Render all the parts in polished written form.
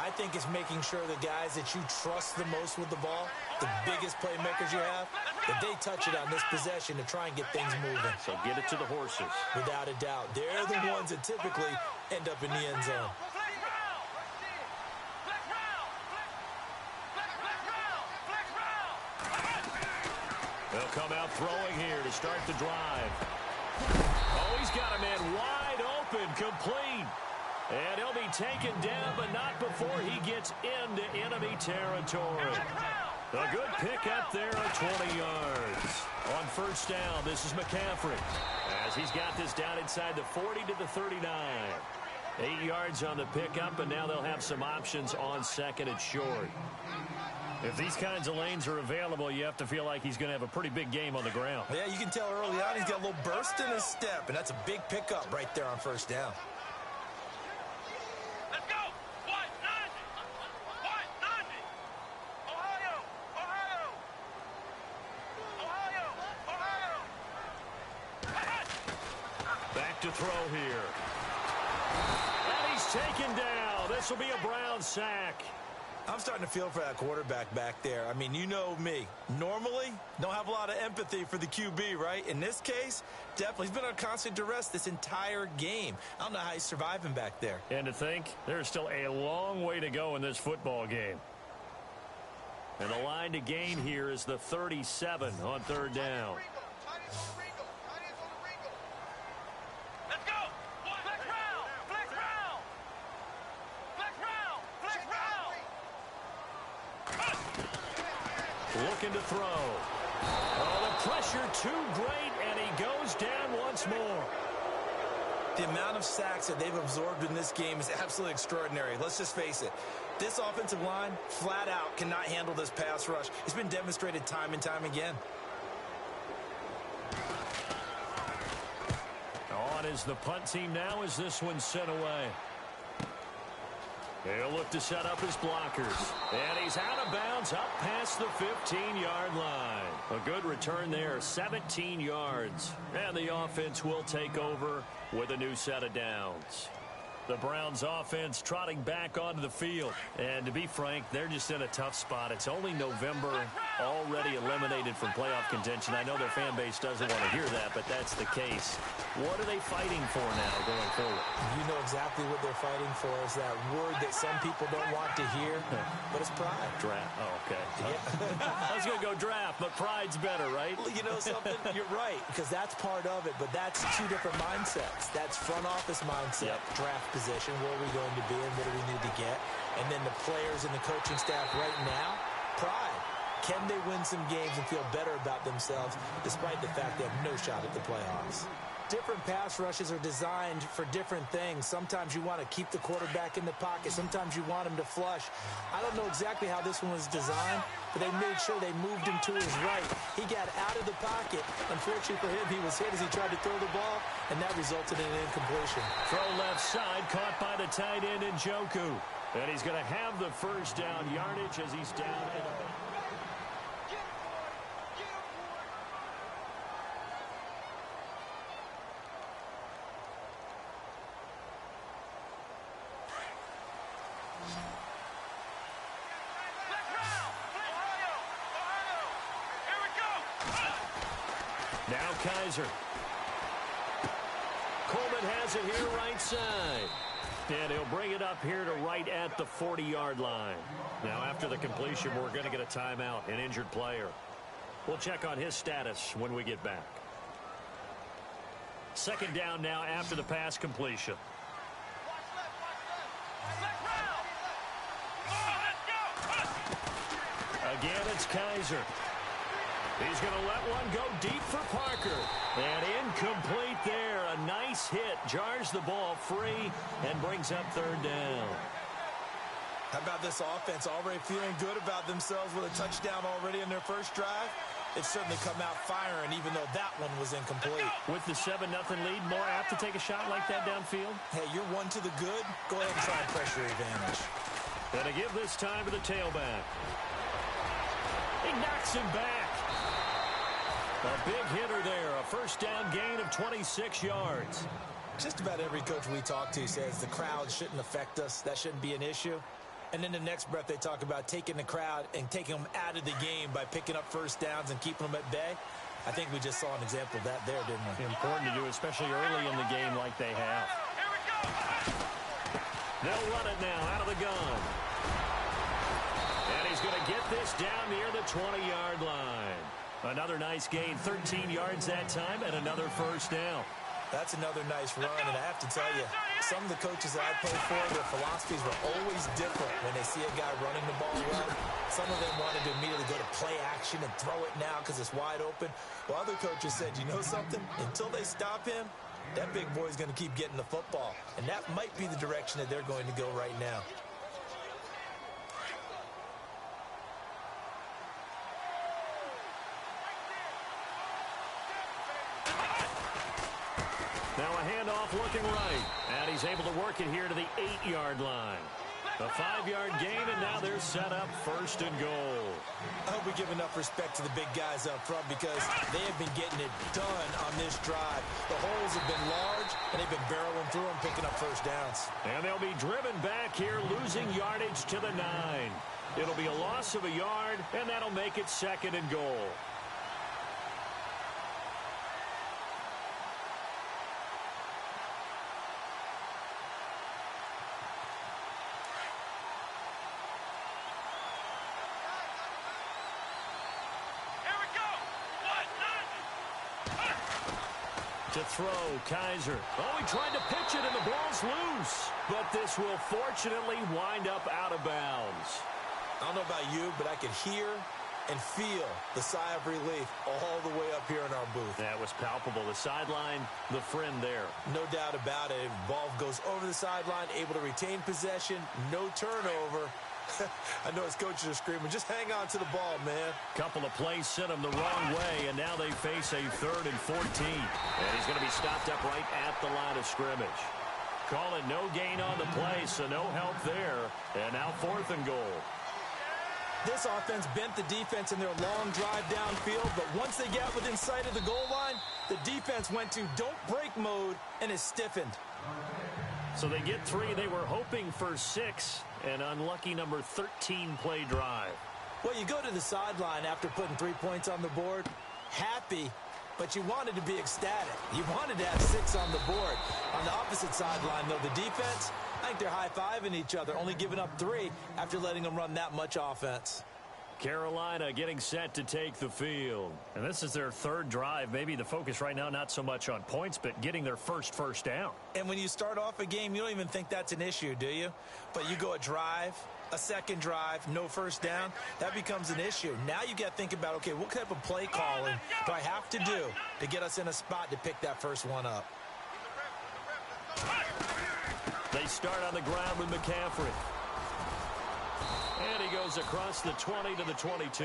I think it's making sure the guys that you trust the most with the ball, the biggest playmakers you have, that they touch it on this possession to try and get things moving. So get it to the horses. Without a doubt. They're the ones that typically end up in the end zone. They'll come out throwing here to start the drive. Oh, he's got a man wide open, complete. And he'll be taken down, but not before he gets into enemy territory. A good pickup there at 20 yards. On first down, this is McCaffrey. As he's got this down inside the 40 to the 39. 8 yards on the pickup, and now they'll have some options on second and short. If these kinds of lanes are available, you have to feel like he's going to have a pretty big game on the ground. Yeah, you can tell early on he's got a little burst in his step, and that's a big pickup right there on first down. Let's go! 190! 190! Ohio! Ohio! Ohio! Ohio! Back to throw here. And he's taken down. This will be a Brown sack. I'm starting to feel for that quarterback back there. I mean, you know me. Normally, don't have a lot of empathy for the QB, right? In this case, definitely. He's been on constant duress this entire game. I don't know how he's surviving back there. And to think, there's still a long way to go in this football game. And the line to gain here is the 37 on third down. Let's go! Flex round! Flex round! Flex round! Flex round! Looking to throw. Oh, the pressure too great, and he goes down once more. The amount of sacks that they've absorbed in this game is absolutely extraordinary. Let's just face it. This offensive line, flat out, cannot handle this pass rush. It's been demonstrated time and time again. On is the punt team now as this one's sent away. He'll look to set up his blockers. And he's out of bounds up past the 15-yard line. A good return there, 17 yards. And the offense will take over with a new set of downs. The Browns offense trotting back onto the field. And to be frank, they're just in a tough spot. It's only November, already eliminated from playoff contention. I know their fan base doesn't want to hear that, but that's the case. What are they fighting for now going forward? You know exactly what they're fighting for is that word that some people don't want to hear, but it's pride. Draft. Oh, okay. Yeah. I was going to go draft, but pride's better, right? You know something? You're right, because that's part of it, but that's two different mindsets. That's front office mindset, draft position, where are we going to be and what do we need to get? And then the players and the coaching staff right now, pride. Can they win some games and feel better about themselves despite the fact they have no shot at the playoffs? Different pass rushes are designed for different things. Sometimes you want to keep the quarterback in the pocket. Sometimes you want him to flush. I don't know exactly how this one was designed, but they made sure they moved him to his right. He got out of the pocket. Unfortunately for him, he was hit as he tried to throw the ball, and that resulted in an incompletion. Throw left side, caught by the tight end Njoku. And he's going to have the first down yardage as he's down in the back. Now Kaiser. Coleman has it here right side. And he'll bring it up here to right at the 40-yard line. Now after the completion, we're going to get a timeout, an injured player. We'll check on his status when we get back. Second down now after the pass completion. Again, it's Kaiser. He's going to let one go deep for Parker. And incomplete there. A nice hit. Jars the ball free and brings up third down. How about this offense already feeling good about themselves with a touchdown already in their first drive? They've certainly come out firing, even though that one was incomplete. With the 7-0 lead, more apt to take a shot like that downfield? Hey, you're one to the good. Go ahead and try and pressure advantage. Going to give this time to the tailback. He knocks him back. A big hitter there. A first down gain of 26 yards. Just about every coach we talk to says the crowd shouldn't affect us. That shouldn't be an issue. And in the next breath, they talk about taking the crowd and taking them out of the game by picking up first downs and keeping them at bay. I think we just saw an example of that there, didn't we? Important to do, especially early in the game like they have. Here we go. They'll run it now out of the gun. And he's going to get this down near the 20-yard line. Another nice gain, 13 yards that time, and another first down. That's another nice run, and I have to tell you, some of the coaches that I played for, their philosophies were always different when they see a guy running the ball well. Some of them wanted to immediately go to play action and throw it now because it's wide open. While other coaches said, you know something? Until they stop him, that big boy's going to keep getting the football. And that might be the direction that they're going to go right now. Now a handoff looking right. And he's able to work it here to the 8-yard line. A 5-yard gain, and now they're set up first and goal. I hope we give enough respect to the big guys up front because they have been getting it done on this drive. The holes have been large, and they've been barreling through them, picking up first downs. And they'll be driven back here, losing yardage to the 9. It'll be a loss of a yard, and that'll make it second and goal. To throw, Kaiser. Oh, he tried to pitch it, and the ball's loose. But this will fortunately wind up out of bounds. I don't know about you, but I could hear and feel the sigh of relief all the way up here in our booth. That was palpable. The sideline, the friend there. No doubt about it. Ball goes over the sideline, able to retain possession, no turnover. I know his coaches are screaming, just hang on to the ball, man. Couple of plays sent him the wrong way, and now they face a 3rd and 14. And he's going to be stopped up right at the line of scrimmage. Call it no gain on the play, so no help there. And now 4th and goal. This offense bent the defense in their long drive downfield, but once they got within sight of the goal line, the defense went to don't break mode and is stiffened. So they get 3. They were hoping for 6. An unlucky number 13 play drive. Well, you go to the sideline after putting 3 points on the board, happy, but you wanted to be ecstatic. You wanted to have 6 on the board. On the opposite sideline, though, the defense, I think they're high-fiving each other, only giving up 3 after letting them run that much offense. Carolina getting set to take the field. And this is their 3rd drive. Maybe the focus right now not so much on points, but getting their first down. And when you start off a game, you don't even think that's an issue, do you? But you go a drive, a second drive, no first down, that becomes an issue. Now you got to think about, okay, what type of play calling do I have to do to get us in a spot to pick that first one up? They start on the ground with McCaffrey. And he goes across the 20 to the 22.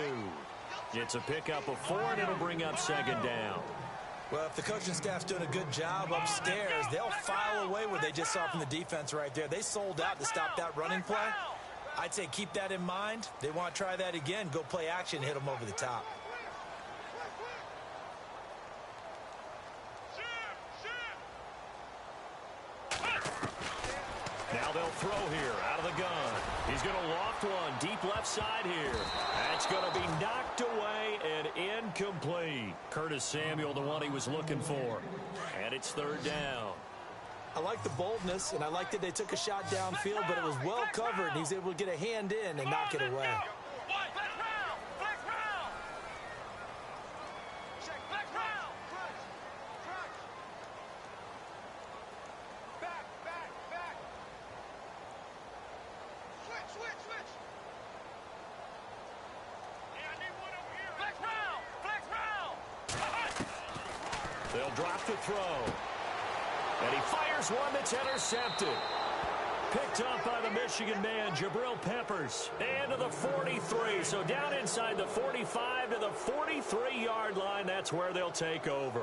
It's a pickup of 4, and it'll bring up 2nd down. Well, if the coaching staff's doing a good job upstairs, they'll file away what they just saw from the defense right there. They sold out to stop that running play. I'd say keep that in mind. They want to try that again. Go play action, hit them over the top. Now they'll throw here out of the gun. He's going to loft one deep left side here. That's going to be knocked away and incomplete. Curtis Samuel, the one he was looking for. And it's 3rd down. I like the boldness, and I like that they took a shot downfield, but it was well covered, and he's able to get a hand in and knock it away. They'll drop the throw. And he fires one that's intercepted. Picked up by the Michigan man, Jabril Peppers. And to the 43. So down inside the 45 to the 43-yard line. That's where they'll take over.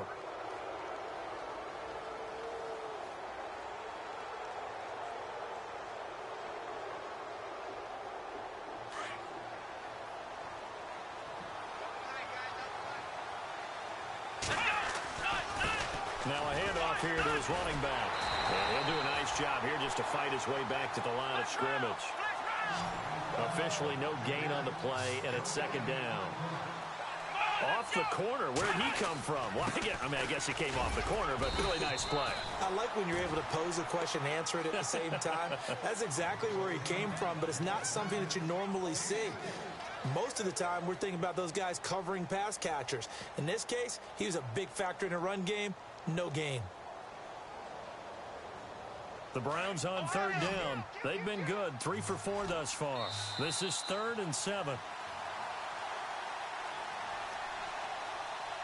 Now a handoff here to his running back. And he'll do a nice job here just to fight his way back to the line of scrimmage. Officially no gain on the play, and it's second down. Off the corner. Where'd he come from? Well, I guess he came off the corner, but really nice play. I like when you're able to pose a question and answer it at the same time. That's exactly where he came from, but it's not something that you normally see. Most of the time, we're thinking about those guys covering pass catchers. In this case, he was a big factor in the run game. No gain. The Browns on third down. They've been good, 3 for 4 thus far. This is 3rd and 7.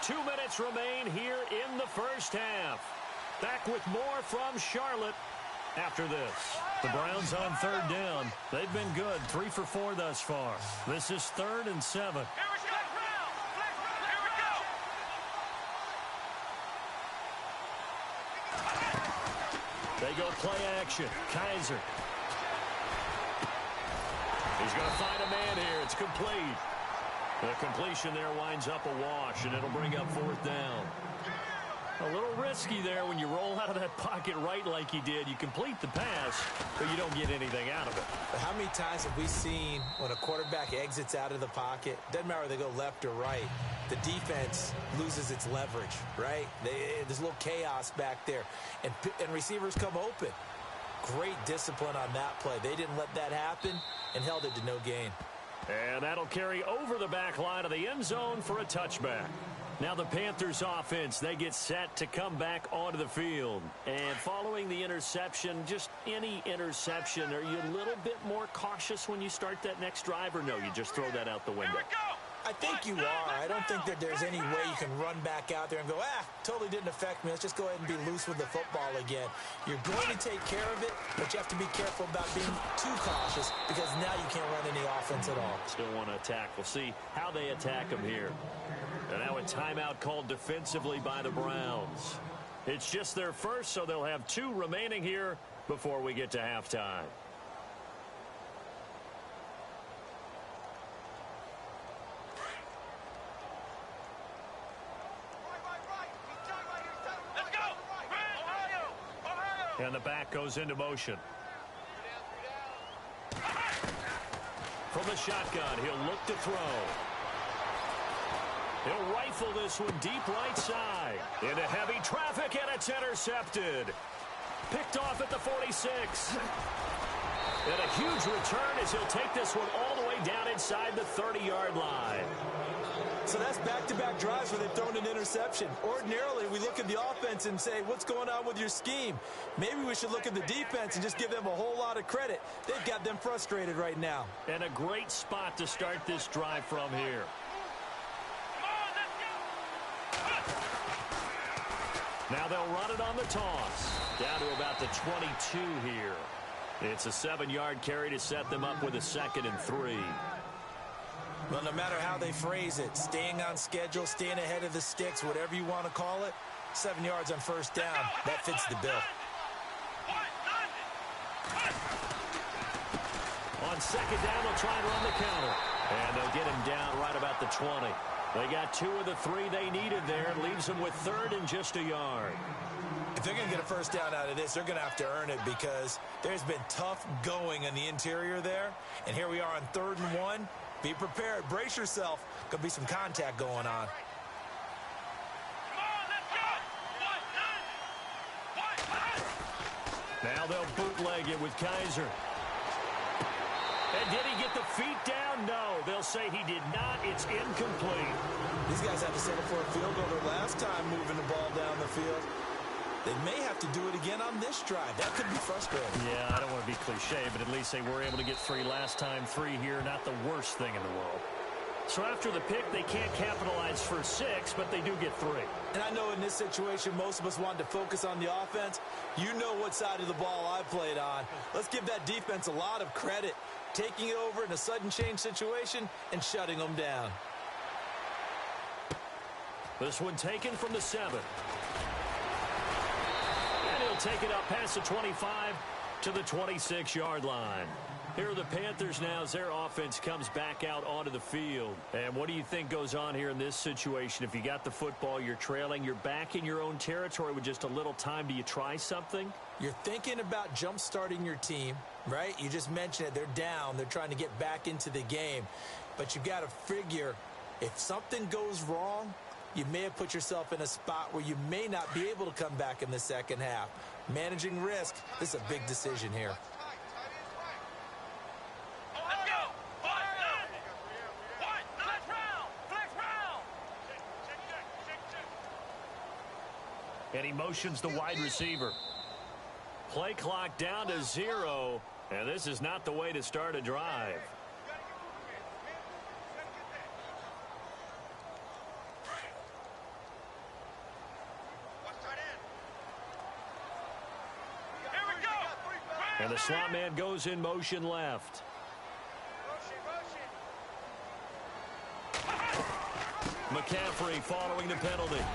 2 minutes remain here in the first half. Back with more from Charlotte after this. The Browns on third down. They've been good, 3 for 4 thus far. This is 3rd and 7. Here we go. They go play action. Kaiser. He's going to find a man here. It's complete. The completion there winds up a wash, and it'll bring up 4th down. A little risky there when you roll out of that pocket right like he did. You complete the pass, but you don't get anything out of it. But how many times have we seen when a quarterback exits out of the pocket, doesn't matter whether they go left or right, the defense loses its leverage, right? There's a little chaos back there, and receivers come open. Great discipline on that play. They didn't let that happen and held it to no gain. And that'll carry over the back line of the end zone for a touchback. Now the Panthers offense, they get set to come back onto the field. And following the interception, just any interception, are you a little bit more cautious when you start that next drive, or no, you just throw that out the window? Here we go. I think you are. I don't think that there's any way you can run back out there and go, totally didn't affect me. Let's just go ahead and be loose with the football again. You're going to take care of it, but you have to be careful about being too cautious because now you can't run any offense at all. Still want to attack. We'll see how they attack them here. And now a timeout called defensively by the Browns. It's just their first, so they'll have 2 remaining here before we get to halftime. Let's go. Ohio. And the back goes into motion. From the shotgun, he'll look to throw. He'll rifle this one deep right side. Into heavy traffic, and it's intercepted. Picked off at the 46. And a huge return as he'll take this one all the way down inside the 30-yard line. So that's back-to-back drives where they've thrown an interception. Ordinarily, we look at the offense and say, what's going on with your scheme? Maybe we should look at the defense and just give them a whole lot of credit. They've got them frustrated right now. And a great spot to start this drive from here. Now they'll run it on the toss. Down to about the 22 here. It's a 7-yard carry to set them up with a 2nd and 3. Well, no matter how they phrase it, staying on schedule, staying ahead of the sticks, whatever you want to call it, 7 yards on first down, that fits the bill. On second down, they'll try and run the counter. And they'll get him down right about the 20. They got 2 of the 3 they needed there. Leaves them with 3rd and just a yard. If they're going to get a first down out of this, they're going to have to earn it because there's been tough going in the interior there. And here we are on 3rd and 1. Be prepared. Brace yourself. Could be some contact going on. Now they'll bootleg it with Kaiser. And did he get the feet down? No. They'll say he did not. It's incomplete. These guys had to settle for a field goal their last time moving the ball down the field. They may have to do it again on this drive. That could be frustrating. Yeah, I don't want to be cliche, but at least they were able to get 3 last time. 3 here, not the worst thing in the world. So after the pick, they can't capitalize for 6, but they do get 3. And I know in this situation, most of us wanted to focus on the offense. You know what side of the ball I played on. Let's give that defense a lot of credit, taking it over in a sudden change situation and shutting them down. This one taken from the 7. And he'll take it up past the 25 to the 26-yard line. Here are the Panthers now as their offense comes back out onto the field. And what do you think goes on here in this situation? If you got the football, you're trailing, you're back in your own territory with just a little time. Do you try something? You're thinking about jump-starting your team, right? You just mentioned it. They're down. They're trying to get back into the game. But you've got to figure if something goes wrong, you may have put yourself in a spot where you may not be able to come back in the second half. Managing risk, this is a big decision here. And he motions the wide receiver. Play clock down to 0, and this is not the way to start a drive. And the slot man goes in motion left. McCaffrey following the penalty.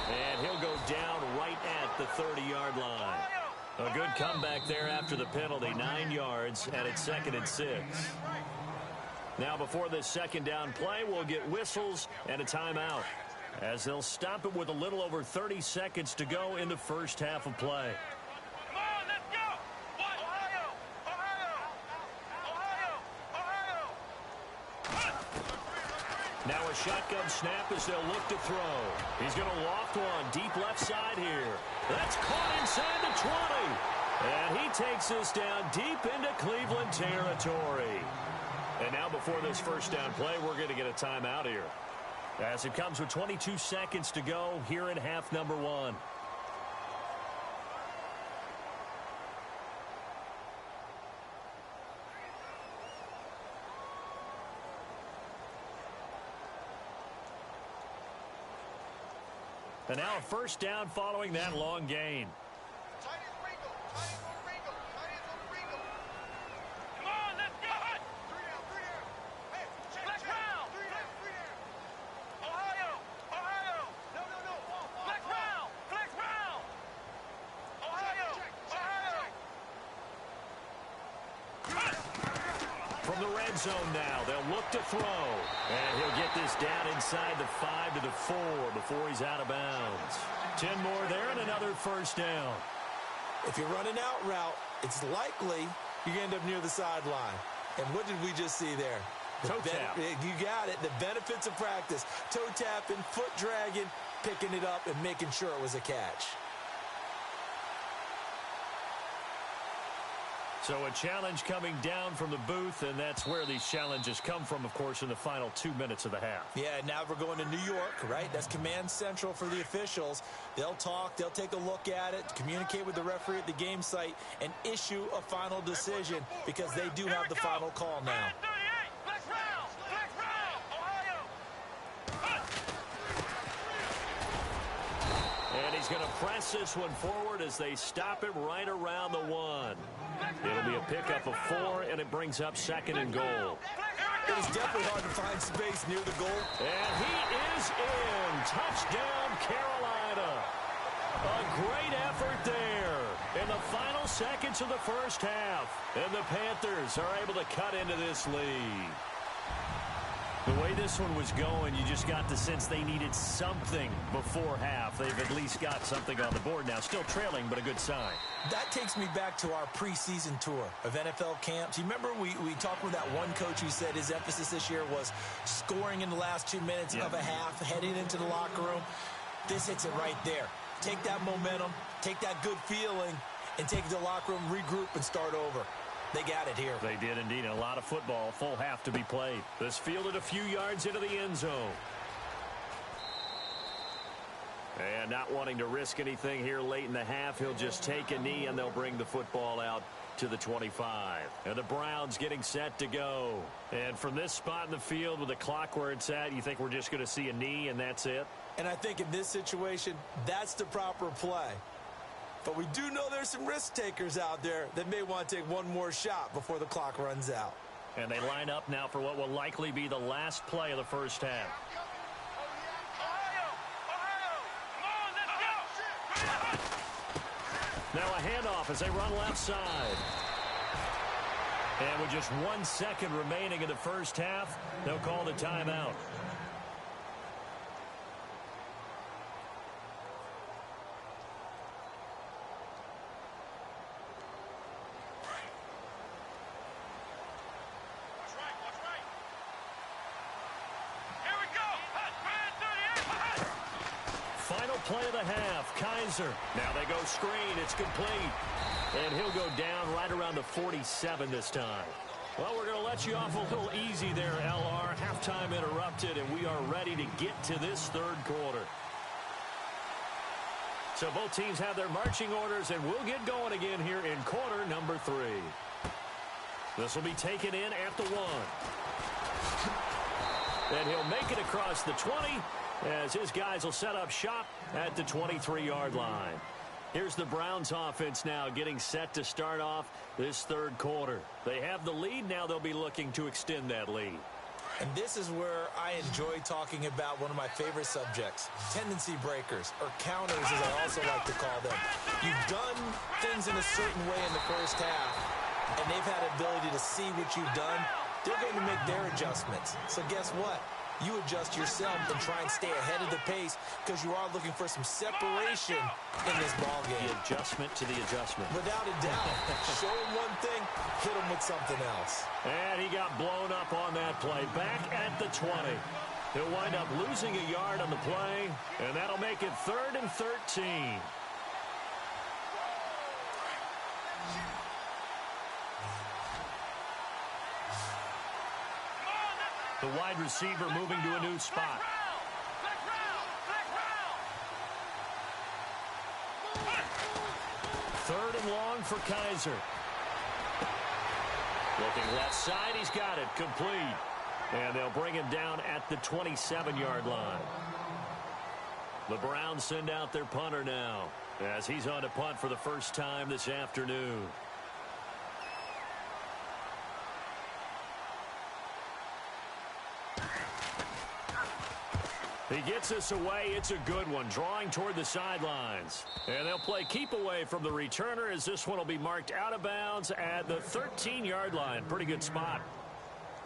And he'll go down right at the 30-yard line. A good comeback there after the penalty. 9 yards, and it's 2nd and 6. Now before this second down play, we'll get whistles and a timeout, as they'll stop it with a little over 30 seconds to go in the first half of play. Now a shotgun snap as they'll look to throw. He's going to loft one deep left side here. That's caught inside the 20. And he takes this down deep into Cleveland territory. And now before this first down play, we're going to get a timeout here, as it comes with 22 seconds to go here in half number 1. And now a first down following that long gain. From the red zone now, they'll look to throw. And he'll get this down inside the 5 to the 4 before he's out of bounds. 10 more there and another first down. If you're running out route, it's likely you're going to end up near the sideline. And what did we just see there? Toe tap. You got it. The benefits of practice. Toe tapping, foot dragging, picking it up, and making sure it was a catch. So a challenge coming down from the booth, and that's where these challenges come from, of course, in the final 2 minutes of the half. Yeah, now we're going to New York, right? That's command central for the officials. They'll talk, they'll take a look at it, communicate with the referee at the game site, and issue a final decision, because they do have the final call now. And he's going to press this one forward as they stop it right around the 1. It'll be a pickup of 4, and it brings up 2nd and goal. It was definitely hard to find space near the goal. And he is in. Touchdown, Carolina. A great effort there in the final seconds of the first half. And the Panthers are able to cut into this lead. The way this one was going, you just got the sense they needed something before half. They've at least got something on the board now. Still trailing, but a good sign. That takes me back to our preseason tour of NFL camps. You remember we talked with that one coach who said his emphasis this year was scoring in the last 2 minutes of a half, heading into the locker room. This hits it right there. Take that momentum, take that good feeling, and take it to the locker room, regroup, and start over. They got it here. They did indeed. A lot of football, full half to be played. This fielded a few yards into the end zone. And not wanting to risk anything here late in the half, he'll just take a knee, and they'll bring the football out to the 25. And the Browns getting set to go. And from this spot in the field with the clock where it's at, you think we're just going to see a knee and that's it? And I think in this situation, that's the proper play. But we do know there's some risk takers out there that may want to take one more shot before the clock runs out. And they line up now for what will likely be the last play of the first half. Now a handoff as they run left side. And with just 1 second remaining in the first half, they'll call the timeout. Play of the half, Kaiser. Now they go screen. It's complete. And he'll go down right around the 47 this time. Well, we're going to let you off a little easy there, LR. Halftime interrupted, and we are ready to get to this third quarter. So both teams have their marching orders, and we'll get going again here in quarter number 3. This will be taken in at the 1. And he'll make it across the 20. As his guys will set up shop at the 23-yard line. Here's the Browns offense now getting set to start off this third quarter. They have the lead. Now they'll be looking to extend that lead. And this is where I enjoy talking about one of my favorite subjects, tendency breakers, or counters as I also like to call them. You've done things in a certain way in the first half, and they've had the ability to see what you've done. They're going to make their adjustments. So guess what? You adjust yourself and try and stay ahead of the pace because you are looking for some separation in this ball game. The adjustment to the adjustment. Without a doubt. Show him one thing, hit him with something else. And he got blown up on that play. Back at the 20. He'll wind up losing a yard on the play, and that'll make it 3rd and 13. The wide receiver moving to a new spot. Third and long for Kaiser. Looking left side, he's got it, complete. And they'll bring him down at the 27-yard line. The Browns send out their punter now, as he's on to punt for the first time this afternoon. He gets this away. It's a good one, drawing toward the sidelines. And they'll play keep away from the returner as this one will be marked out of bounds at the 13-yard line. Pretty good spot.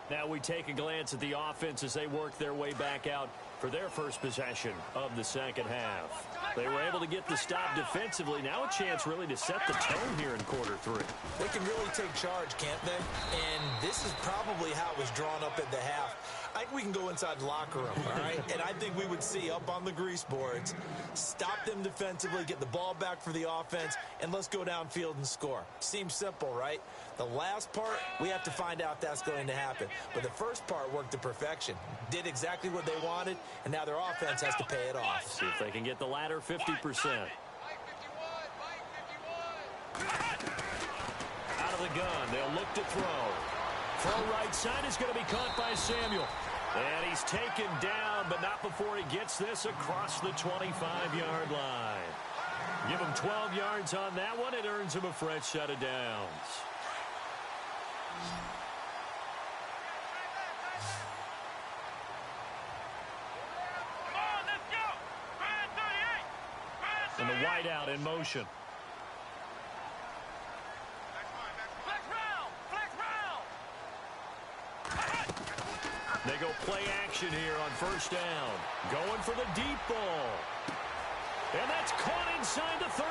Now we take a glance at the offense as they work their way back out for their first possession of the second half. They were able to get the stop defensively. Now a chance really to set the tone here in quarter 3. They can really take charge, can't they? And this is probably how it was drawn up at the half. I think we can go inside the locker room, all right? And I think we would see up on the grease boards, stop them defensively, get the ball back for the offense, and let's go downfield and score. Seems simple, right? The last part, we have to find out that's going to happen. But the first part worked to perfection. Did exactly what they wanted, and now their offense has to pay it off. See if they can get the latter 50%. Out of the gun, they'll look to throw. Throw right side is going to be caught by Samuel. And he's taken down, but not before he gets this across the 25-yard line. Give him 12 yards on that one. It earns him a fresh set of downs. And the wideout in motion. They go play action here on first down. Going for the deep ball. And that's caught inside the 35.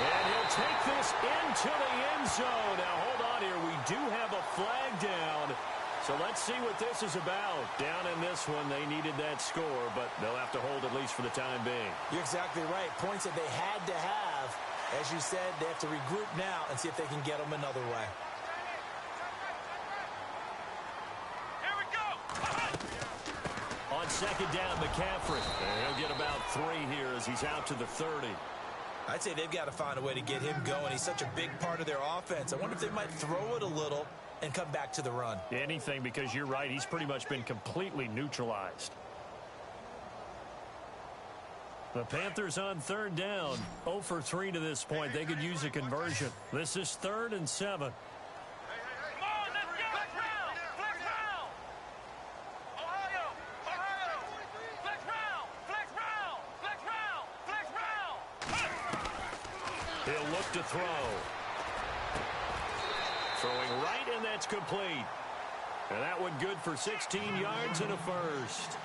And he'll take this into the end zone. Now, hold on here. We do have a flag down. So let's see what this is about. Down in this one, they needed that score, but they'll have to hold at least for the time being. You're exactly right. Points that they had to have. As you said, they have to regroup now and see if they can get them another way. On second down, McCaffrey. And he'll get about 3 here as he's out to the 30. I'd say they've got to find a way to get him going. He's such a big part of their offense. I wonder if they might throw it a little and come back to the run. Anything, because you're right. He's pretty much been completely neutralized. The Panthers on third down. 0 for 3 to this point. They could use a conversion. This is 3rd and 7. look to throw. Throwing right, and that's complete. And that one good for 16 yards and a first.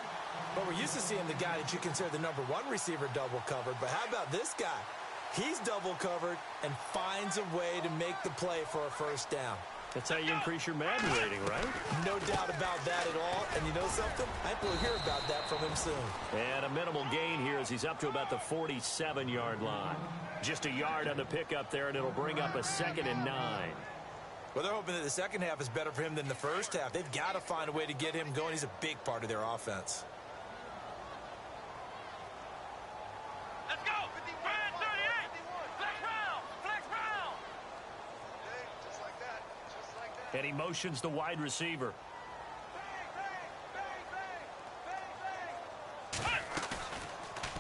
Well, we're used to seeing the guy that you consider the number one receiver double covered, but how about this guy? He's double covered and finds a way to make the play for a first down. That's how you increase your Madden rating, right? No doubt about that at all. And you know something? I think we'll hear about that from him soon. And a minimal gain here as he's up to about the 47-yard line. Just a yard on the pickup there, and it'll bring up a 2nd and 9. Well, they're hoping that the second half is better for him than the first half. They've got to find a way to get him going. He's a big part of their offense. Let's go. Brand 38. Flex round. Flex round. Just like that. Just like that. And he motions the wide receiver.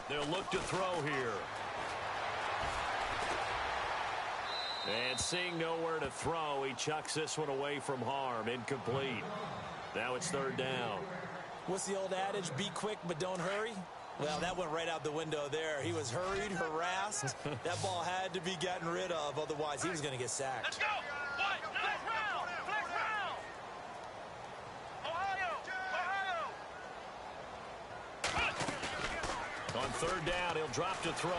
They'll look to throw here. And seeing nowhere to throw, he chucks this one away from harm. Incomplete. Now it's 3rd down. What's the old adage? Be quick, but don't hurry? Well, that went right out the window there. He was hurried, harassed. That ball had to be gotten rid of. Otherwise, he was going to get sacked. Let's go. What? Flex round. Flex round. Ohio. On 3rd down, he'll drop to throw.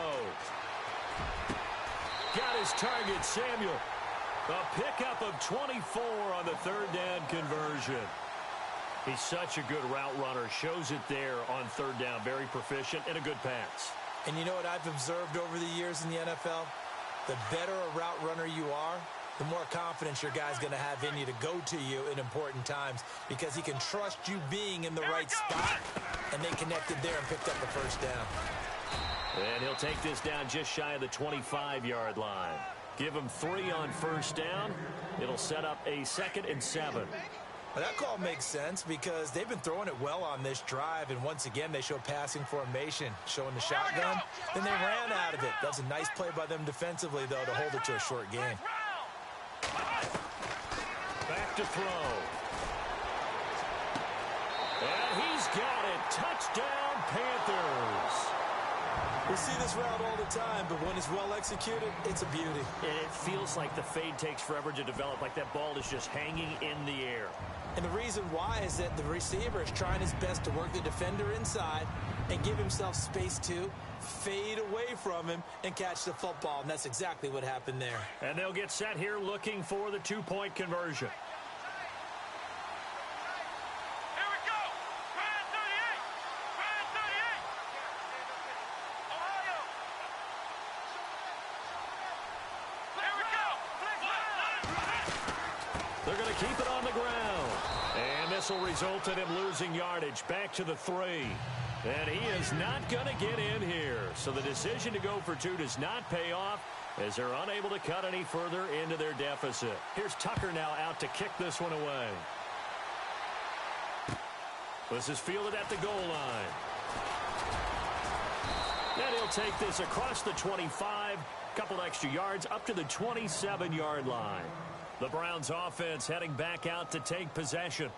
Got his target, Samuel. A pickup of 24 on the 3rd down conversion. He's such a good route runner. Shows it there on 3rd down. Very proficient and a good pass. And you know what I've observed over the years in the NFL? The better a route runner you are, the more confidence your guy's going to have in you to go to you in important times because he can trust you being in the right spot, and they connected there and picked up the first down. And he'll take this down just shy of the 25-yard line. Give him 3 on 1st down. It'll set up a 2nd and 7. Well, that call makes sense because they've been throwing it well on this drive, and once again they show passing formation, showing the shotgun. Then they ran out of it. That's a nice play by them defensively, though, to hold it to a short game. Back to throw. And he's got it. Touchdown, Panthers. We see this route all the time, but when it's well executed, it's a beauty. And it feels like the fade takes forever to develop, like that ball is just hanging in the air. And the reason why is that the receiver is trying his best to work the defender inside and give himself space to fade away from him and catch the football, and that's exactly what happened there. And they'll get set here looking for the 2-point conversion. Here we go. Brand 38. Brand 38. Ohio. Here we go. Flex round. They're going to keep it on the ground. And this will result in him losing yardage back to the 3. And he is not going to get in here. So the decision to go for 2 does not pay off as they're unable to cut any further into their deficit. Here's Tucker now out to kick this one away. This is fielded at the goal line. And he'll take this across the 25, couple extra yards up to the 27-yard line. The Browns offense heading back out to take possession.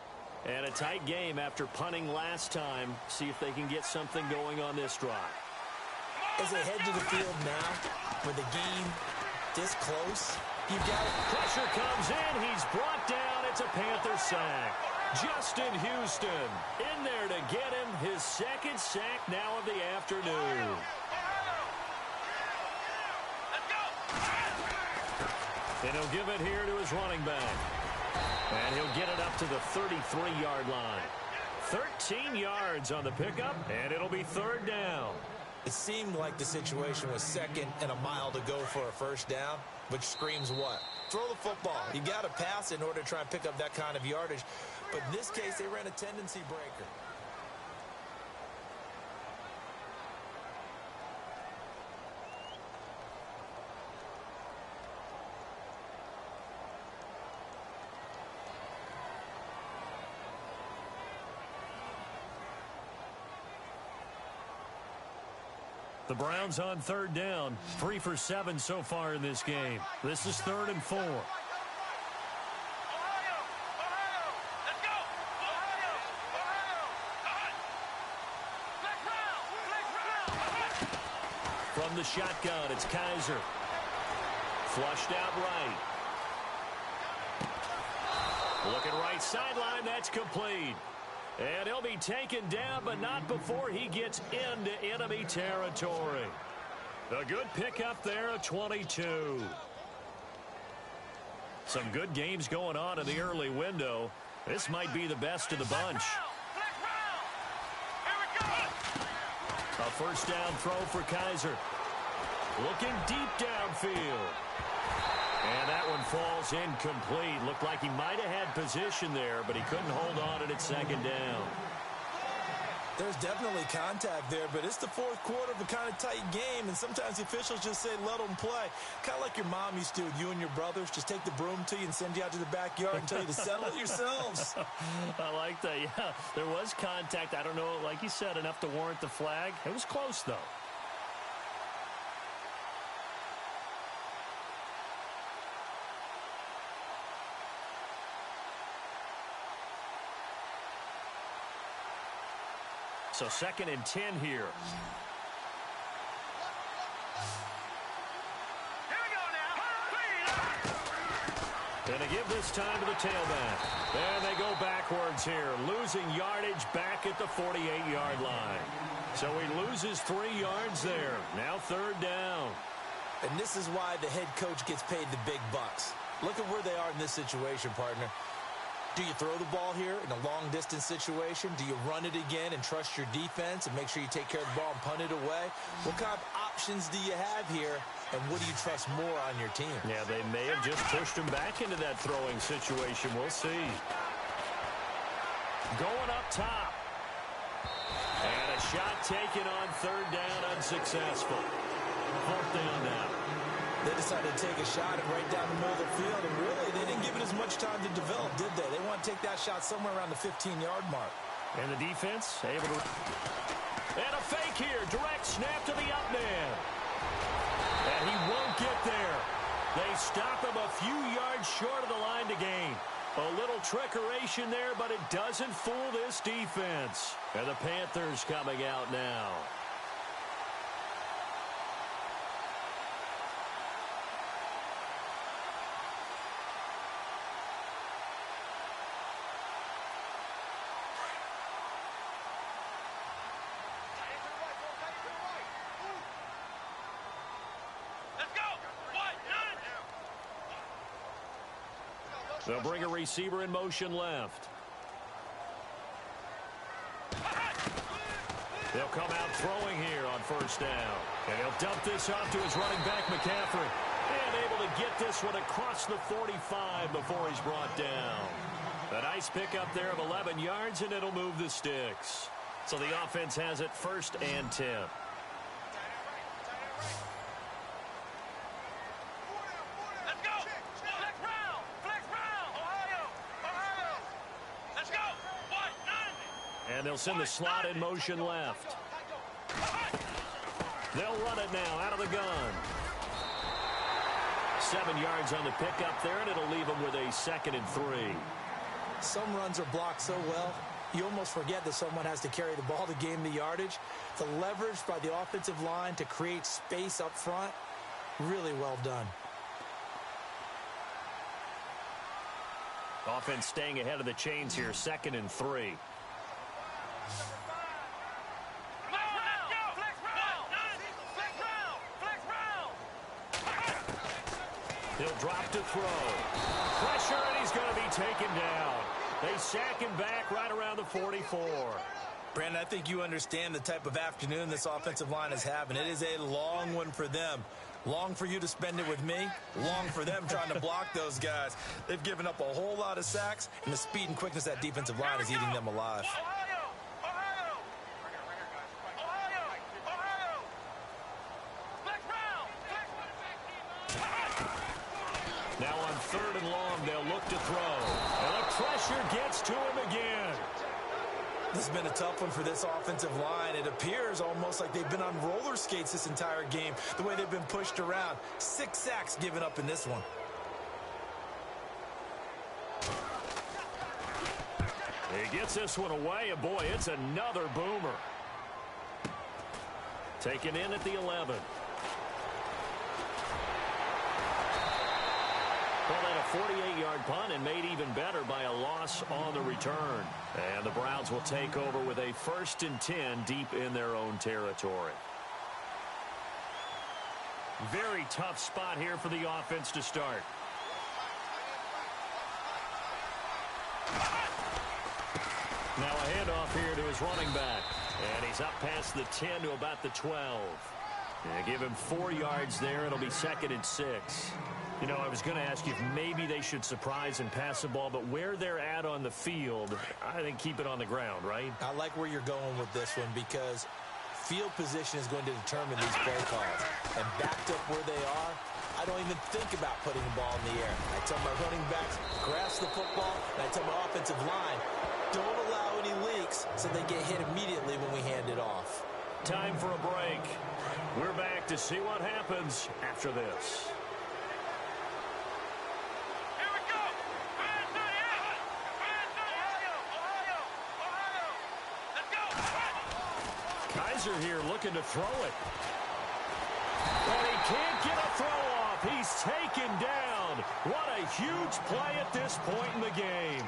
And a tight game after punting last time. See if they can get something going on this drive. As they head to the field now, with the game this close, you've got Pressure comes in. He's brought down. It's a Panther sack. Justin Houston in there to get him his 2nd sack now of the afternoon. And he'll give it here to his running back. And he'll get it up to the 33-yard line. 13 yards on the pickup, and it'll be 3rd down. It seemed like the situation was 2nd and a mile to go for a first down, which screams what? Throw the football. You got to pass in order to try and pick up that kind of yardage. But in this case, they ran a tendency breaker. The Browns on 3rd down. 3 for 7 so far in this game. This is 3rd and 4. Ohio. Let's go. Ohio. Flex round. From the shotgun, it's Kaiser. Flushed out right. Looking right sideline, that's complete. And he'll be taken down, but not before he gets into enemy territory. A good pickup there at 22. Some good games going on in the early window. This might be the best of the bunch. A first down throw for Kaiser. Looking deep downfield. And that one falls incomplete. Looked like he might have had position there, but he couldn't hold on at second down. There's definitely contact there, but it's the fourth quarter of a kind of tight game, and sometimes the officials just say, let them play. Kind of like your mom used to with you and your brothers. Just take the broom to you and send you out to the backyard and tell you to settle it yourselves. I like that, yeah. There was contact. I don't know, like you said, enough to warrant the flag. It was close, though. So 2nd and 10 here. Here we go now. And they give this time to the tailback. And they go backwards here, losing yardage back at the 48-yard line. So he loses 3 yards there. Now 3rd down. And this is why the head coach gets paid the big bucks. Look at where they are in this situation, partner. Do you throw the ball here in a long-distance situation? Do you run it again and trust your defense and make sure you take care of the ball and punt it away? What kind of options do you have here, and what do you trust more on your team? Yeah, they may have just pushed him back into that throwing situation. We'll see. Going up top. And a shot taken on 3rd down, unsuccessful. 4th down now. They decided to take a shot and right down the middle of the field, and really, they didn't give it as much time to develop, did they? They want to take that shot somewhere around the 15-yard mark. And the defense able to... And a fake here. Direct snap to the up man. And he won't get there. They stop him a few yards short of the line to gain. A little trickeration there, but it doesn't fool this defense. And the Panthers coming out now. They'll bring a receiver in motion left. They'll come out throwing here on 1st down. And he'll dump this off to his running back, McCaffrey. And able to get this one across the 45 before he's brought down. A nice pickup there of 11 yards, and it'll move the sticks. So the offense has it 1st and 10. And they'll send the slot in motion left. They'll run it now out of the gun. 7 yards on the pickup there, and it'll leave them with a 2nd and 3. Some runs are blocked so well, you almost forget that someone has to carry the ball to gain the yardage. The leverage by the offensive line to create space up front, really well done. Offense staying ahead of the chains here, 2nd and 3. He'll drop to throw. Pressure, and he's going to be taken down. They sack him back right around the 44. Brandon, I think you understand the type of afternoon this offensive line is having. It is a long one for them. Long for you to spend it with me. Long for them trying to block those guys. They've given up a whole lot of sacks, and the speed and quickness of that defensive line is eating them alive. Now on 3rd and long, they'll look to throw. And the pressure gets to him again. This has been a tough one for this offensive line. It appears almost like they've been on roller skates this entire game, the way they've been pushed around. 6 sacks given up in this one. He gets this one away, and boy, it's another boomer. Taken in at the 11. 48-yard punt and made even better by a loss on the return. And the Browns will take over with a 1st and 10 deep in their own territory. Very tough spot here for the offense to start. Now a handoff here to his running back. And he's up past the 10 to about the 12. And give him 4 yards there. It'll be 2nd and 6. You know, I was going to ask you if maybe they should surprise and pass the ball, but where they're at on the field, I think keep it on the ground, right? I like where you're going with this one because field position is going to determine these play calls. And backed up where they are, I don't even think about putting the ball in the air. I tell my running backs, grasp the football, and I tell my offensive line, don't allow any leaks so they get hit immediately when we hand it off. Time for a break. We're back to see what happens after this. Here looking to throw it. But he can't get a throw off. He's taken down. What a huge play at this point in the game.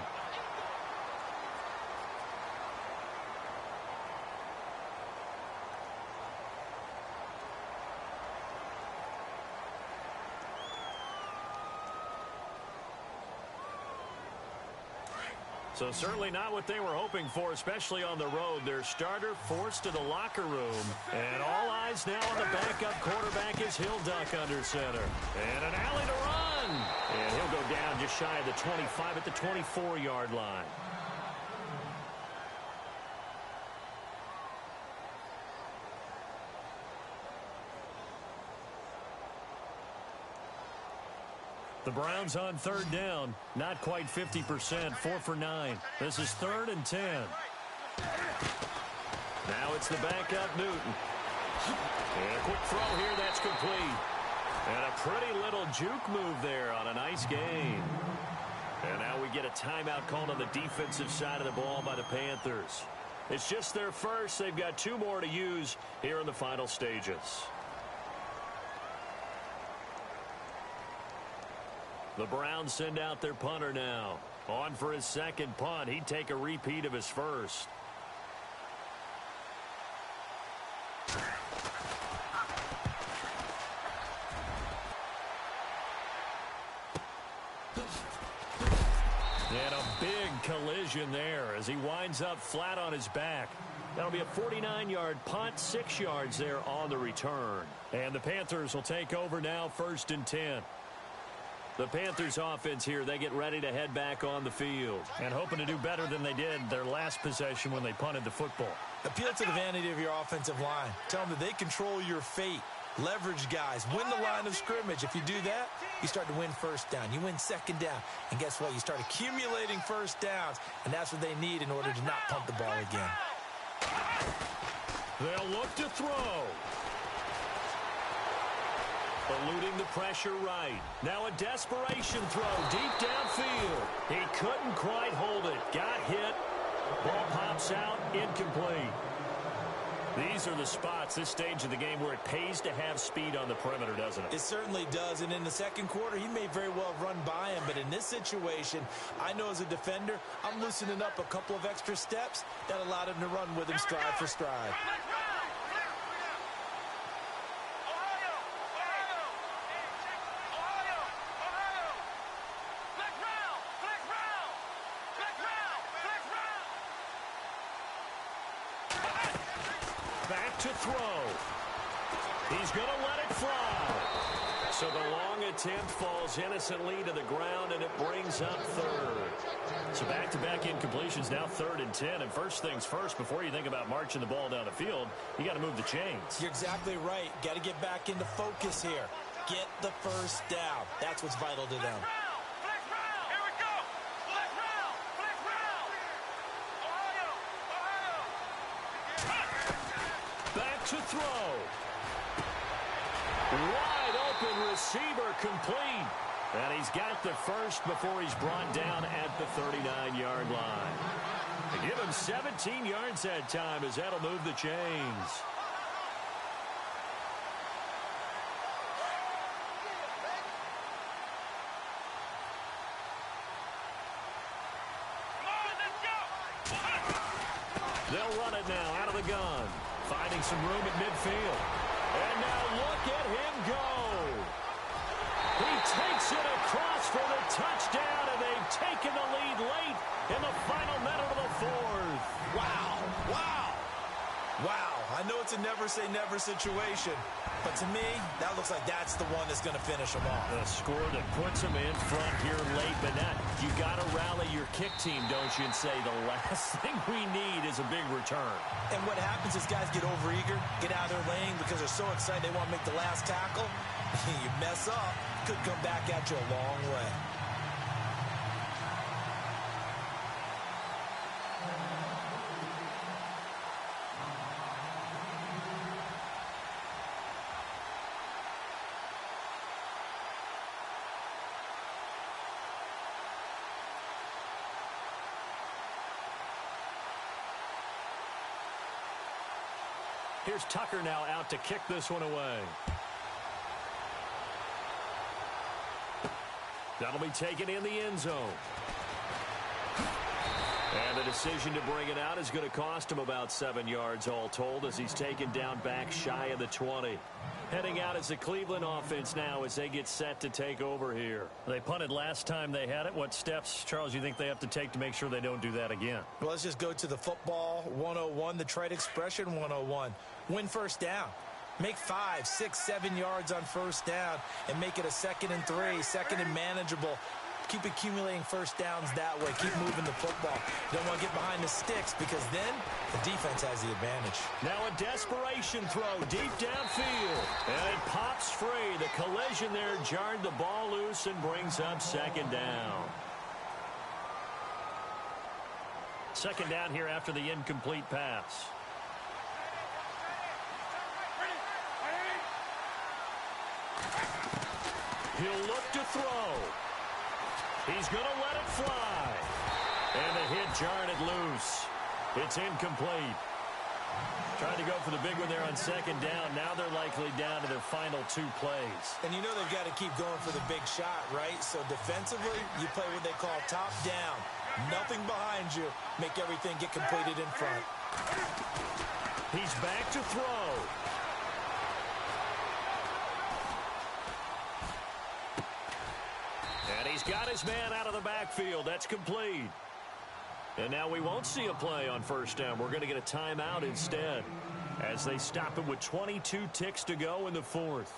So certainly not what they were hoping for, especially on the road. Their starter forced to the locker room. And all eyes now on the backup quarterback as he'll duck under center. And an alley to run. And he'll go down just shy of the 25 at the 24-yard line. The Browns on 3rd down, not quite 50%, 4 for 9. This is 3rd and 10. Now it's the backup Newton. And a quick throw here, that's complete. And a pretty little juke move there on a nice gain. And now we get a timeout called on the defensive side of the ball by the Panthers. It's just their first. They've got 2 more to use here in the final stages. The Browns send out their punter now. On for his 2nd punt. He'd take a repeat of his first. And a big collision there as he winds up flat on his back. That'll be a 49-yard punt, 6 yards there on the return. And the Panthers will take over now, 1st and 10. The Panthers offense here, they get ready to head back on the field and hoping to do better than they did their last possession when they punted the football. Appeal to the vanity of your offensive line. Tell them that they control your fate. Leverage guys. Win the line of scrimmage. If you do that, you start to win 1st down. You win 2nd down. And guess what? You start accumulating 1st downs. And that's what they need in order to not punt the ball again. They'll look to throw. Eluding the pressure right. Now a desperation throw deep downfield. He couldn't quite hold it. Got hit. Ball pops out. Incomplete. These are the spots, this stage of the game, where it pays to have speed on the perimeter, doesn't it? It certainly does. And in the 2nd quarter, he may very well run by him. But in this situation, I know as a defender, I'm loosening up a couple of extra steps that allowed him to run with him stride for stride. To throw. He's going to let it fly. So the long attempt falls innocently to the ground, and it brings up 3rd. So back-to-back incompletions, now 3rd and 10. And first things first, before you think about marching the ball down the field, you got to move the chains. You're exactly right. Got to get back into focus here. Get the 1st down. That's what's vital to them. To throw. Wide open receiver complete. And he's got the first before he's brought down at the 39-yard line. They give him 17 yards that time as that'll move the chains. They'll run it now out of the gun. Finding some room at midfield. And now look at him go. He takes it across for the touchdown, and they've taken the lead late in the final minute of the fourth. Wow. Wow. Wow. I know it's a never-say-never situation, but to me, that looks like that's the one that's going to finish them off. A score that puts them in front here late, but you got to rally your kick team, don't you, and say the last thing we need is a big return. And what happens is guys get overeager, get out of their lane because they're so excited they want to make the last tackle. You mess up, could come back at you a long way. Here's Tucker now out to kick this one away. That'll be taken in the end zone. And the decision to bring it out is going to cost him about 7 yards all told as he's taken down back shy of the 20. Heading out as the Cleveland offense now as they get set to take over here. They punted last time they had it. What steps, Charles, you think they have to take to make sure they don't do that again? Well, let's just go to the football 101, the trade expression 101. Win first down. Make 5, 6, 7 yards on first down and make it a 2nd and 3, second and manageable. Keep accumulating first downs that way. Keep moving the football. Don't want to get behind the sticks because then the defense has the advantage. Now a desperation throw deep downfield. And it pops free. The collision there jarred the ball loose and brings up 2nd down. 2nd down here after the incomplete pass. He'll look to throw. He's going to let it fly. And the hit jarred it loose. It's incomplete. Trying to go for the big one there on 2nd down. Now they're likely down to their final 2 plays. And you know they've got to keep going for the big shot, right? So defensively, you play what they call top down. Nothing behind you. Make everything get completed in front. He's back to throw. And he's got his man out of the backfield. That's complete. And now we won't see a play on first down. We're going to get a timeout instead as they stop it with 22 ticks to go in the fourth.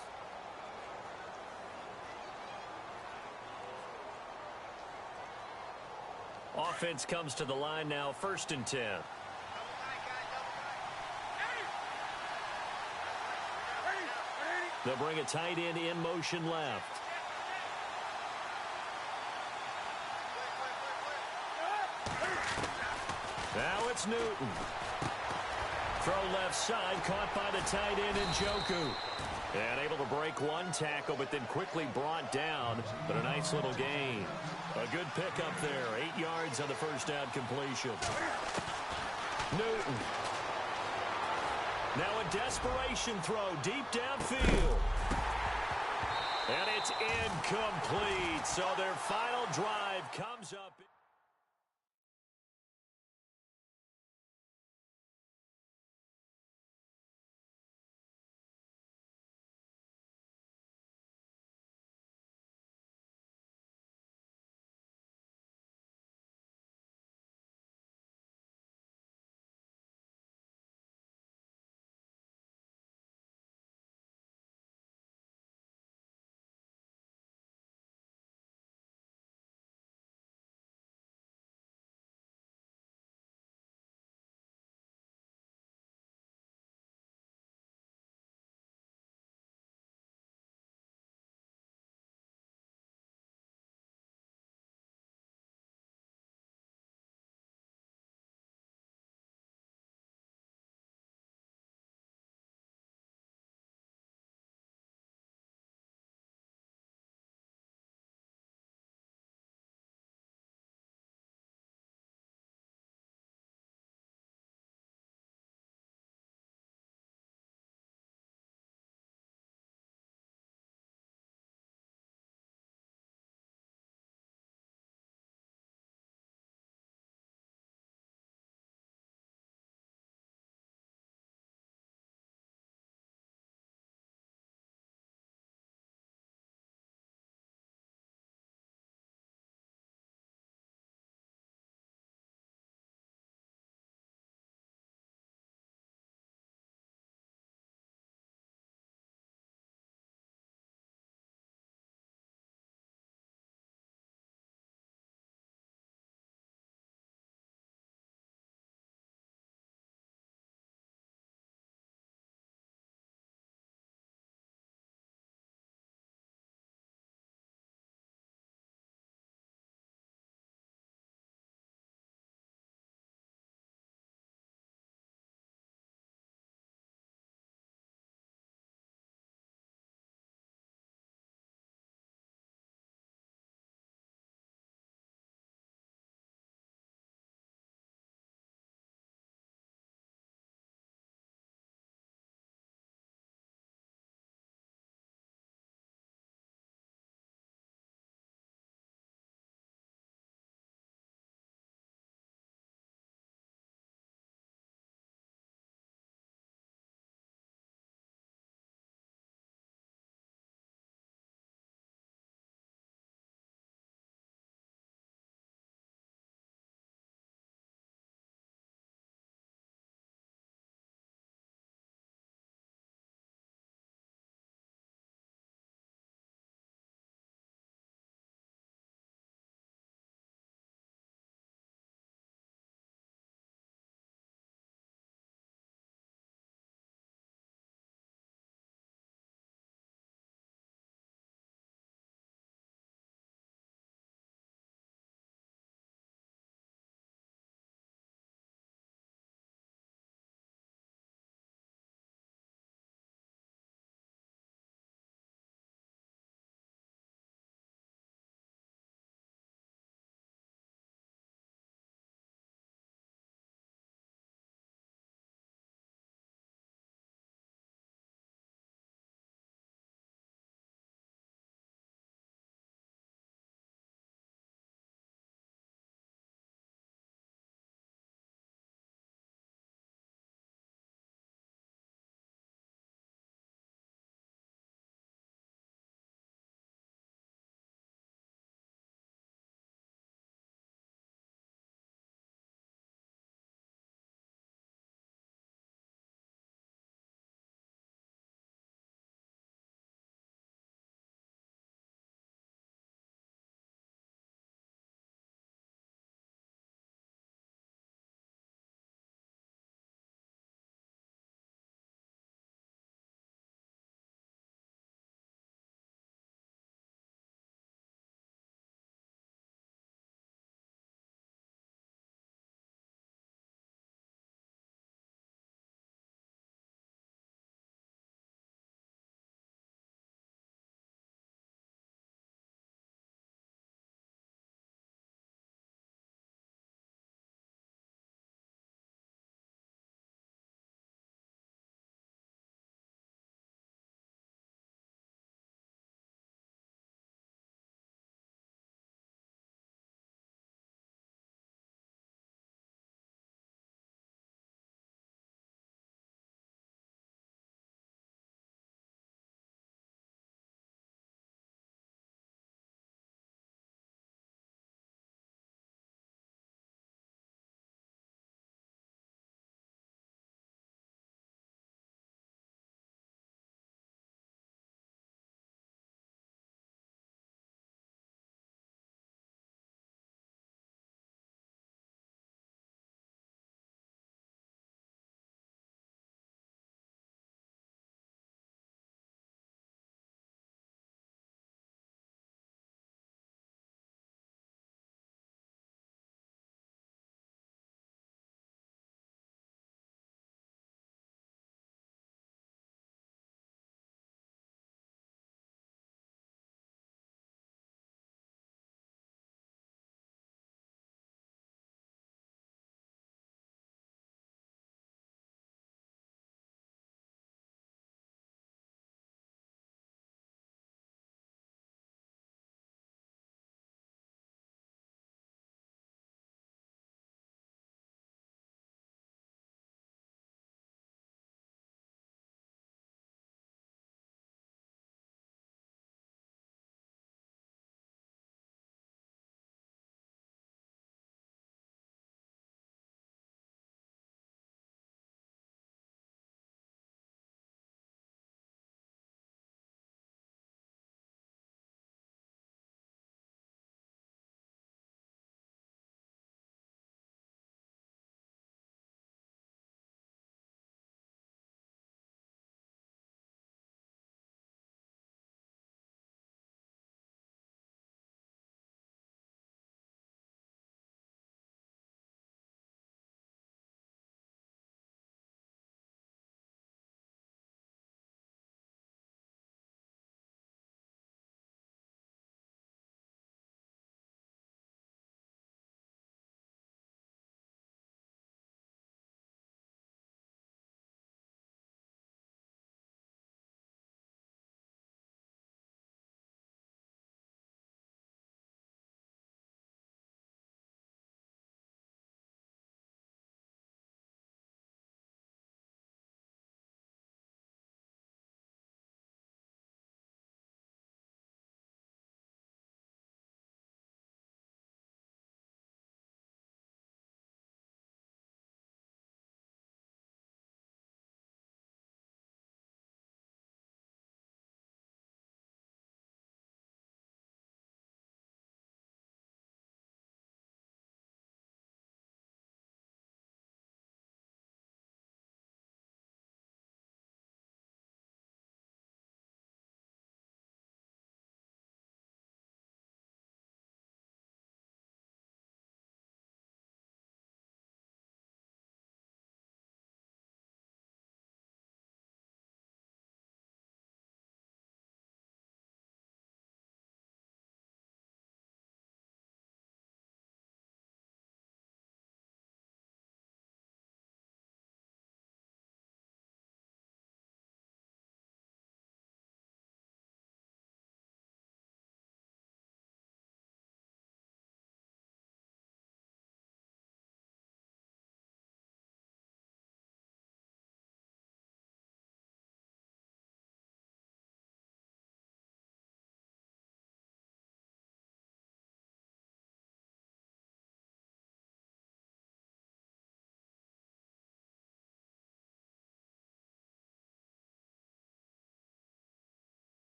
Offense comes to the line now, 1st and 10. They'll bring a tight end in motion left. Now it's Newton. Throw left side, caught by the tight end Njoku. And able to break one tackle, but then quickly brought down. But a nice little gain. A good pickup there. 8 yards on the first down completion. Newton. Now a desperation throw deep downfield. And it's incomplete. So their final drive comes up.